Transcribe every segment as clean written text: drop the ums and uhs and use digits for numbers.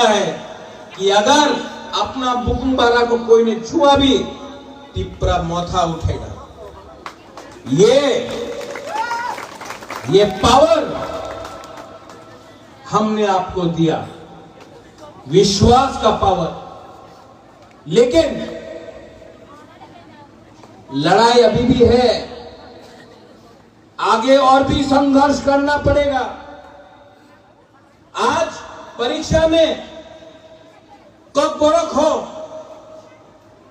जानता है कि अगर अपना बुकुम्बारा को कोई ने छुआ भी, टिप्रा मोथा उठेगा। ये पावर हमने आपको दिया, विश्वास का पावर। लेकिन लड़ाई अभी भी है, आगे और भी संघर्ष करना पड़ेगा। आज परीक्षा में कब बरक हो,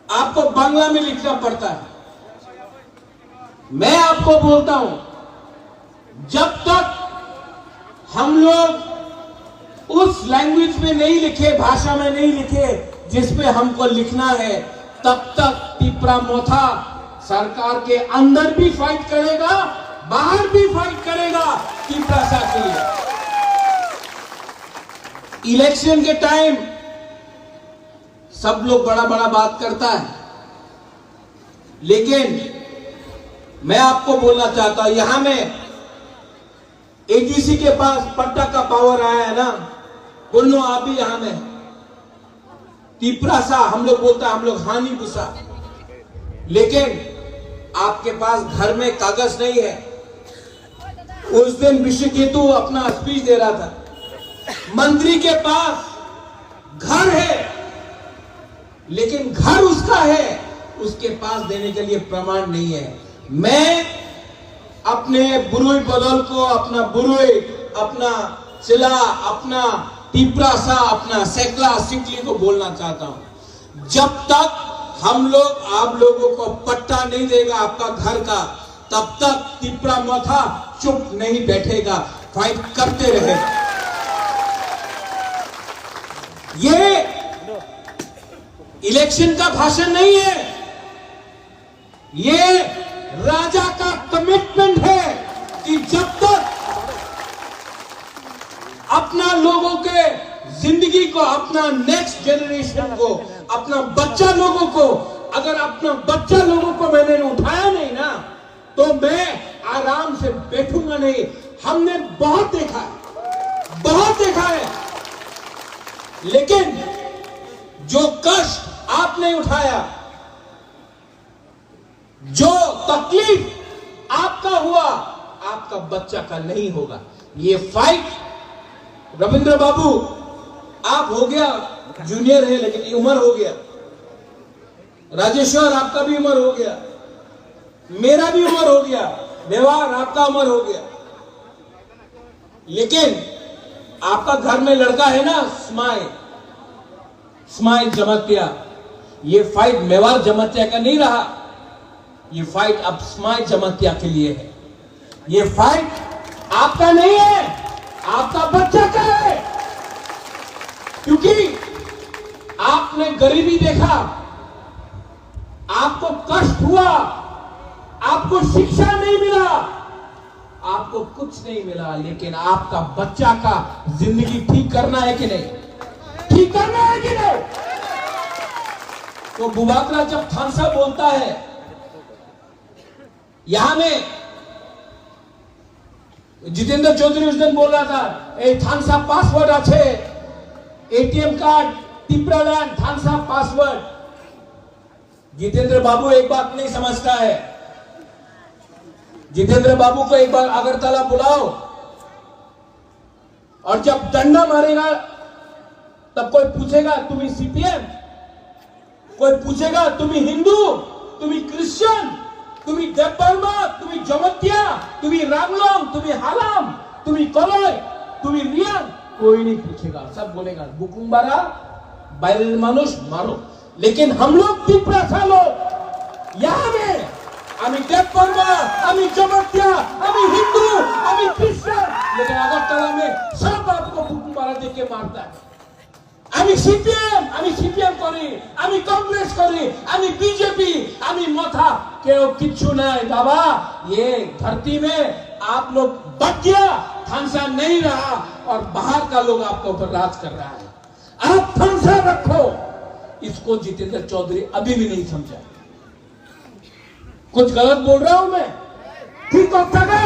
आपको बांग्ला में लिखना पड़ता है। मैं आपको बोलता हूं, जब तक हम लोग उस लैंग्वेज में नहीं लिखे, भाषा में नहीं लिखे जिस पे हमको लिखना है, तब तक टिप्रा मोथा सरकार के अंदर भी फाइट करेगा, बाहर भी फाइट करेगा टिप्रा सा के लिए। इलेक्शन के टाइम सब लोग बड़ा बड़ा बात करता है, लेकिन मैं आपको बोलना चाहता हूं, यहां में एडीसी के पास पट्टा का पावर आया है ना, बोलो आप भी यहां में टिप्रा सा, हम लोग बोलता है, हम लोग हानि गुस्सा, लेकिन आपके पास घर में कागज नहीं है। उस दिन विश्वकेतु अपना स्पीच दे रहा था, मंत्री के पास घर है, लेकिन घर उसका है, उसके पास देने के लिए प्रमाण नहीं है। मैं अपने बुरुई बदल को, अपना बुरुई, अपना चिला, अपना टिप्रा सा, अपना सेकला सिकली को बोलना चाहता हूं, जब तक हम लोग आप लोगों को पट्टा नहीं देगा आपका घर का, तब तक टिप्रा मोथा चुप नहीं बैठेगा, फाइट करते रहेगा। ये इलेक्शन का भाषण नहीं है, ये राजा का कमिटमेंट है कि जब तक अपना लोगों के जिंदगी को, अपना नेक्स्ट जनरेशन को, अपना बच्चा लोगों को, अगर अपना बच्चा लोगों को मैंने उठाया नहीं ना, तो मैं आराम से बैठूंगा नहीं। हमने बहुत देखा है, बहुत देखा है, लेकिन जो कष्ट आपने उठाया, जो तकलीफ आपका हुआ, आपका बच्चा का नहीं होगा। ये फाइट रविंद्र बाबू, आप हो गया जूनियर है, लेकिन उम्र हो गया। राजेश्वर आपका भी उम्र हो गया, मेरा भी उम्र हो गया, व्यवहार आपका उम्र हो गया, लेकिन आपका घर में लड़का है ना, स्माइल जमातिया, ये फाइट मेवार जमातिया का नहीं रहा, ये फाइट अब स्माइल जमातिया के लिए है। ये फाइट आपका नहीं है, आपका बच्चा का है, क्योंकि आपने गरीबी देखा, आपको कष्ट हुआ, आपको शिक्षा नहीं मिला, आपको कुछ नहीं मिला, लेकिन आपका बच्चा का जिंदगी ठीक करना है कि नहीं, ठीक करना है कि नहीं। तो बुबाकरा जब थानसा बोलता है, यहां में जितेंद्र चौधरी उस दिन बोल रहा था, ए थानसा पासवर्ड आछे, एटीएम कार्ड टिप्रालैंड थानसा पासवर्ड। जितेंद्र बाबू एक बात नहीं समझता है, जितेंद्र बाबू को एक बार अगरतला बुलाओ, और जब डंडा मारेगा तब कोई पूछेगा तुम्ही सीपीएम, कोई पूछेगा तुम्ही हिंदू, तुम्ही क्रिश्चियन, तुम्ही देवबर्मा, तुम्ही जमतिया, तुम्ही रामलोंग, तुम्ही हालाम, तुम्ही कलय, तुम्ही रियांग, कोई नहीं पूछेगा, सब बोलेगा बुकुम्बारा बैल मानुष मारो। लेकिन हम लोग टिप्रा सा लोग यहां में, আমি देवबर्मा, আমি जमतिया, আমি हिंदू, আমি क्रिश्चियन, लेकिन अगरतला में सब आपको बुकुम्बारा देख के मारता है। আমি সিপিএম করি, আমি কংগ্রেস করি, আমি बीजेपी, আমি मोथा, কেউ किच्छु नहीं बाबा। ये धरती में आप लोग बच गया, थानसा नहीं रहा, और बाहर का लोग आपके ऊपर राज कर रहा है। आप थानसा रखो, इसको जितेंद्र चौधरी अभी भी नहीं समझा। कुछ गलत बोल रहा हूं मैं, ठीक होता ना?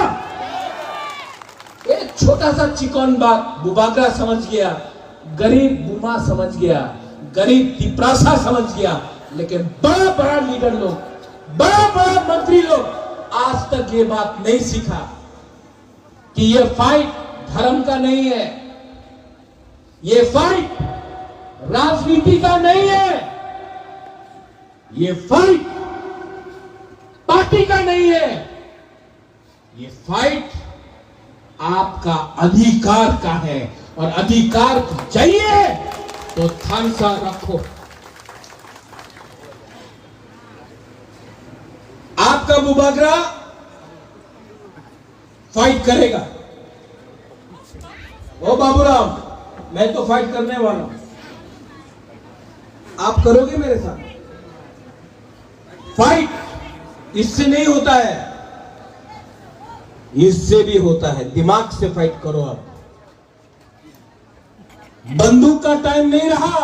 एक छोटा सा चिकन बात बुबाकरा समझ गया, गरीब बुमा समझ गया, गरीब तिपरासा समझ गया, लेकिन बड़ा बड़ा लीडर लोग, बड़ा बड़ा मंत्री लोग आज तक ये बात नहीं सीखा कि ये फाइट धर्म का नहीं है, ये फाइट राजनीति का नहीं है, ये फाइट पार्टी का नहीं है, ये फाइट आपका अधिकार का है। और अधिकार चाहिए तो थानसा रखो। आपका मुबागरा फाइट करेगा। ओ बाबूराम, मैं तो फाइट करने वाला हूं, आप करोगे मेरे साथ फाइट? इससे नहीं होता है, इससे भी होता है। दिमाग से फाइट करो। आप बंदूक का टाइम नहीं रहा।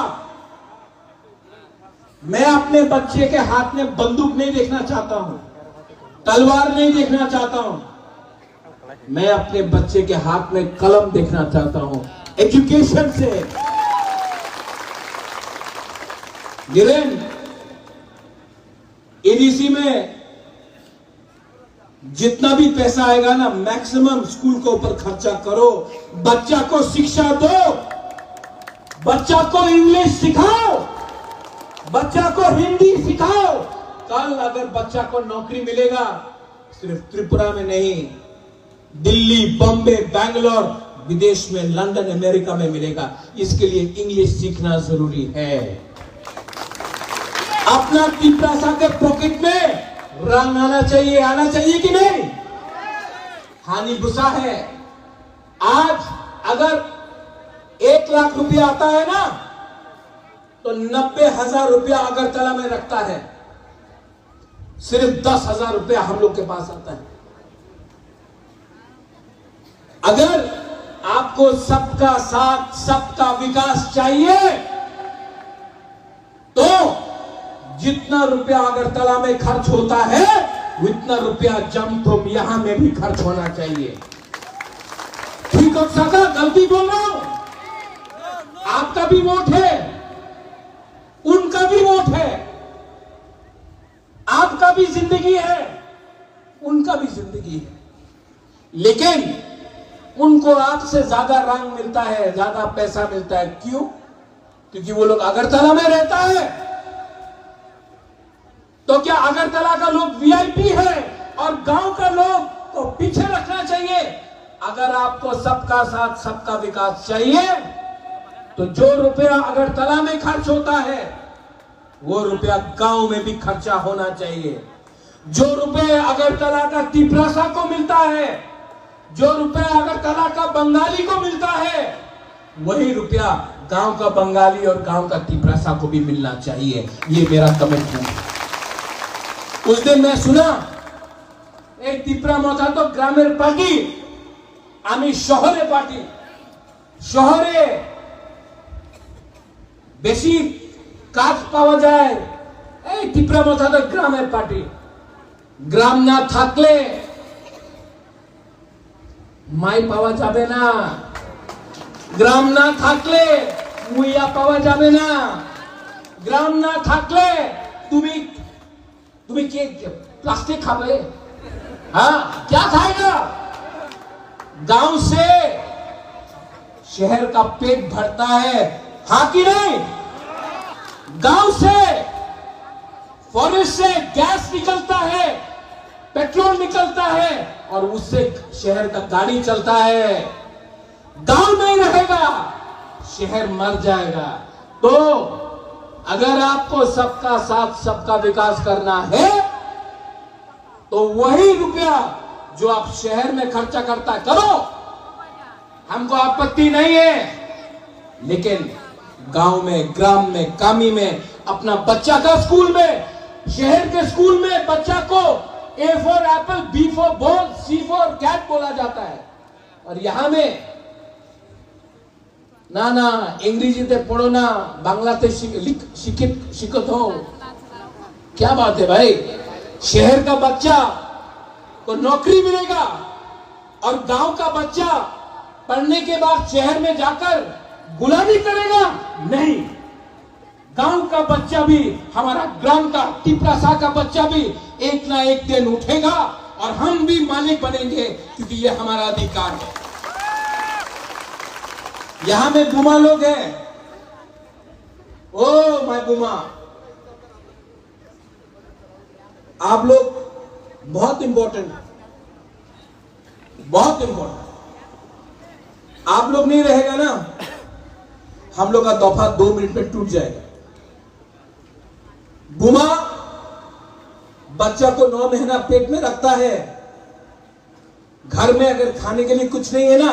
मैं अपने बच्चे के हाथ में बंदूक नहीं देखना चाहता हूं, तलवार नहीं देखना चाहता हूं। मैं अपने बच्चे के हाथ में कलम देखना चाहता हूं। एजुकेशन से गिरेन एडीसी में जितना भी पैसा आएगा ना, मैक्सिमम स्कूल के ऊपर खर्चा करो। बच्चा को शिक्षा दो, बच्चा को इंग्लिश सिखाओ, बच्चा को हिंदी सिखाओ। कल अगर बच्चा को नौकरी मिलेगा, सिर्फ त्रिपुरा में नहीं, दिल्ली, बॉम्बे, बैंगलोर, विदेश में, लंदन, अमेरिका में मिलेगा। इसके लिए इंग्लिश सीखना जरूरी है। अपना तिपरासा के पॉकेट में रंग आना चाहिए कि नहीं? हानि बुसा है। आज अगर 1 लाख रुपया आता है ना, तो 90,000 रुपया अगरतला में रखता है, सिर्फ 10,000 रुपया हम लोग के पास आता है। अगर आपको सबका साथ, सबका विकास चाहिए, तो जितना रुपया अगरतला में खर्च होता है, उतना रुपया जमथुम यहां में भी खर्च होना चाहिए। ठीक हो सका? गलती बोल रहा हूं? आपका भी वोट है, उनका भी वोट है, आपका भी जिंदगी है, उनका भी जिंदगी है। लेकिन उनको आपसे ज्यादा रंग मिलता है, ज्यादा पैसा मिलता है। क्यों? क्योंकि वो लोग अगरतला में रहता है। तो क्या अगरतला का लोग वीआईपी है और गांव का लोग को पीछे रखना चाहिए? अगर आपको सबका साथ, सबका विकास चाहिए, तो जो रुपया अगरतला में खर्च होता है, वो रुपया गांव में भी खर्चा होना चाहिए। जो रुपए अगरतला का तिपरासा को मिलता है, जो रुपया अगरतला का बंगाली को मिलता है, वही रुपया गांव का बंगाली और गांव का तिपरासा को भी मिलना चाहिए। ये मेरा कमिटमेंट है। उस दिन मैं सुना एक तिपरा मथा तो ग्रामेर पार्टी, आमी शहरे पार्टी, शहरे बेशी কাজ পাওয়া যায়, এই টিপরা মথা তো গ্রামের পার্টি। গ্রাম না থাকলে মাই পাওয়া যাবে না, গ্রাম না থাকলে মুইয়া পাওয়া যাবে না, গ্রাম না থাকলে তুমি তুমি কি প্লাস্টিক খাবে? हाँ, क्या खाएगा? गांव से शहर का पेट भरता है, हाँ कि नहीं? गांव से, फॉरेस्ट से गैस निकलता है, पेट्रोल निकलता है, और उससे शहर का गाड़ी चलता है। गांव नहीं रहेगा, शहर मर जाएगा। तो अगर आपको सबका साथ, सबका विकास करना है, तो वही रुपया जो आप शहर में खर्चा करता है, करो, हमको आपत्ति नहीं है। लेकिन गांव में, ग्राम में, कामी में, अपना बच्चा का स्कूल में, शहर के स्कूल में बच्चा को A for apple, B for ball, C for cat बोला जाता है, और यहां में ना ना अंग्रेजी ते पढ़ो ना, बांग्लाते शिक्षित हो। क्या बात है भाई? शहर का बच्चा को नौकरी मिलेगा, और गांव का बच्चा पढ़ने के बाद शहर में जाकर गुलामी करेगा? नहीं। गांव का बच्चा भी, हमारा ग्राम का तिपरासा का बच्चा भी एक ना एक दिन उठेगा और हम भी मालिक बनेंगे, क्योंकि ये हमारा अधिकार है। यहां में बुमा लोग हैं। ओ माय बुमा, आप लोग बहुत इंपॉर्टेंट, बहुत इंपॉर्टेंट। आप लोग नहीं रहेगा ना, हम लोग का तोहफा 2 मिनट में टूट जाएगा। बुमा बच्चा को 9 महीना पेट में रखता है। घर में अगर खाने के लिए कुछ नहीं है ना,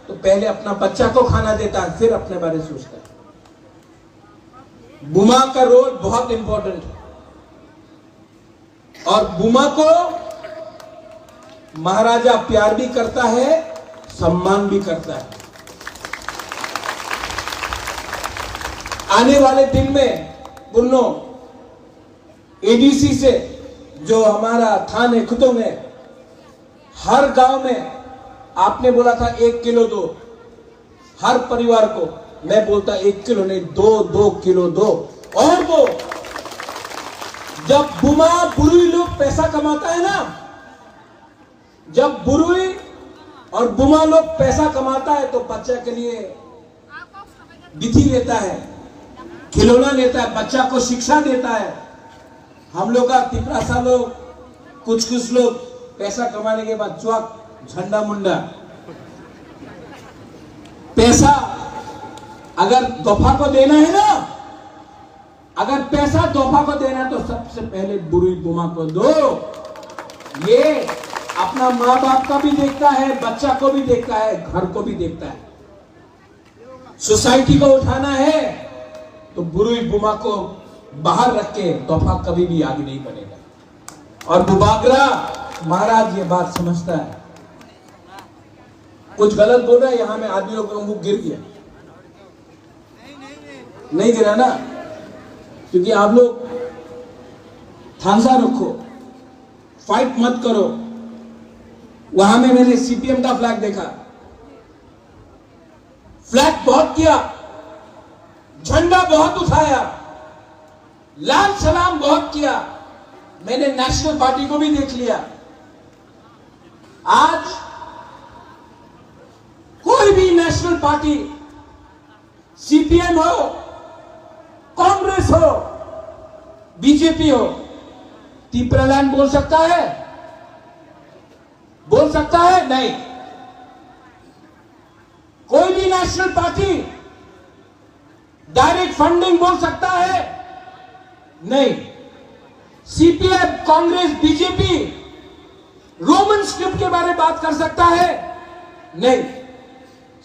तो पहले अपना बच्चा को खाना देता है, फिर अपने बारे में सोचता है। बुमा का रोल बहुत इंपॉर्टेंट है और बुमा को महाराजा प्यार भी करता है, सम्मान भी करता है। आने वाले दिन में बुन्नो एडीसी से जो हमारा थान है खुदों में, हर गांव में आपने बोला था 1 किलो दो हर परिवार को, मैं बोलता 1 किलो नहीं, 2 किलो दो। और वो जब बुमा बुरुई लोग पैसा कमाता है ना, जब बुरुई और बुमा लोग पैसा कमाता है तो बच्चा के लिए बिथी लेता है, खिलौना लेता है, बच्चा को शिक्षा देता है। हम लोग का तिपरासा लोग, कुछ लोग पैसा कमाने के बाद चौक झंडा मुंडा पैसा अगर तोहफा को देना है ना, अगर पैसा तोहफा को देना है तो सबसे पहले बुरुई बुमा को दो। ये अपना माँ बाप का भी देखता है, बच्चा को भी देखता है, घर को भी देखता है। सोसाइटी को उठाना है तो बुरुई बुमा को बाहर रख के तोहफा कभी भी आगे नहीं बढ़ेगा। और बुबागरा महाराज ये बात समझता है। कुछ गलत बोल रहा है यहां में, आदमियों का मुंह गिर गया, नहीं गिरा ना, क्योंकि आप लोग थांसा रखो, फाइट मत करो। वहां में मैंने सीपीएम का फ्लैग देखा, फ्लैग बहुत किया, झंडा बहुत उठाया, लाल सलाम बहुत किया। मैंने नेशनल पार्टी को भी देख लिया। आज कोई भी नेशनल पार्टी, सीपीएम हो, कांग्रेस हो, बीजेपी हो, तिपरालैंड बोल सकता है? बोल सकता है? नहीं। कोई भी नेशनल पार्टी डायरेक्ट फंडिंग बोल सकता है? नहीं। CPM, Congress, BJP Roman script के बारे में बात कर सकता है? नहीं।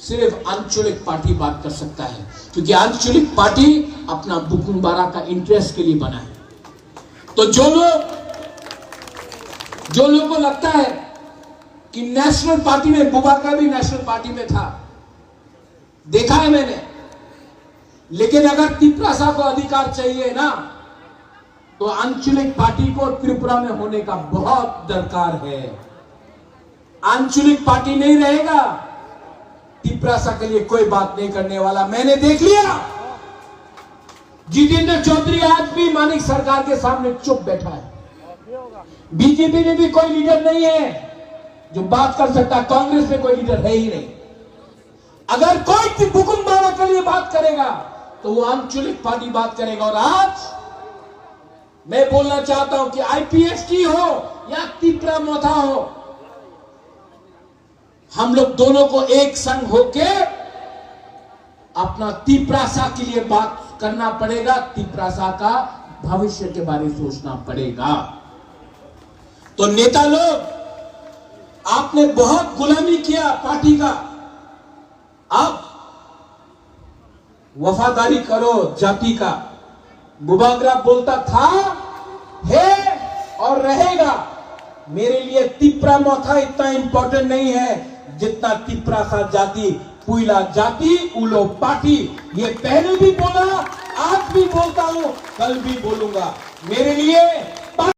सिर्फ आंचलिक पार्टी बात कर सकता है, क्योंकि आंचलिक पार्टी अपना बुकुमबारा का इंटरेस्ट के लिए बना है। तो जो लोग को लगता है कि नेशनल पार्टी में, बुबागरा भी नेशनल पार्टी में था, देखा है मैंने। लेकिन अगर तिपरासा को अधिकार चाहिए ना, तो आंचलिक पार्टी को त्रिपुरा में होने का बहुत दरकार है। आंचलिक पार्टी नहीं रहेगा, तिपरासा के लिए कोई बात नहीं करने वाला। मैंने देख लिया, जितेंद्र चौधरी आज भी मानिक सरकार के सामने चुप बैठा है। बीजेपी में भी कोई लीडर नहीं है जो बात कर सकता, कांग्रेस में कोई लीडर है ही नहीं। अगर कोई बुकुमबारा के लिए बात करेगा तो वो आंचलिक पार्टी बात करेगा। और आज मैं बोलना चाहता हूं कि आईपीएसटी हो या तिपरा मोथा हो, हम लोग दोनों को एक संग होके अपना तिपरासा के लिए बात करना पड़ेगा। तिपरासा का भविष्य के बारे में सोचना पड़ेगा। तो नेता लोग, आपने बहुत गुलामी किया पार्टी का, अब वफादारी करो जाति का। बुबागरा बोलता था, है और रहेगा। मेरे लिए तिपरा मोथा इतना इंपॉर्टेंट नहीं है जितना तिपरासा जाति, पुइला जाति, उलो पार्टी। ये पहले भी बोला, आज भी बोलता हूं, कल भी बोलूंगा। मेरे लिए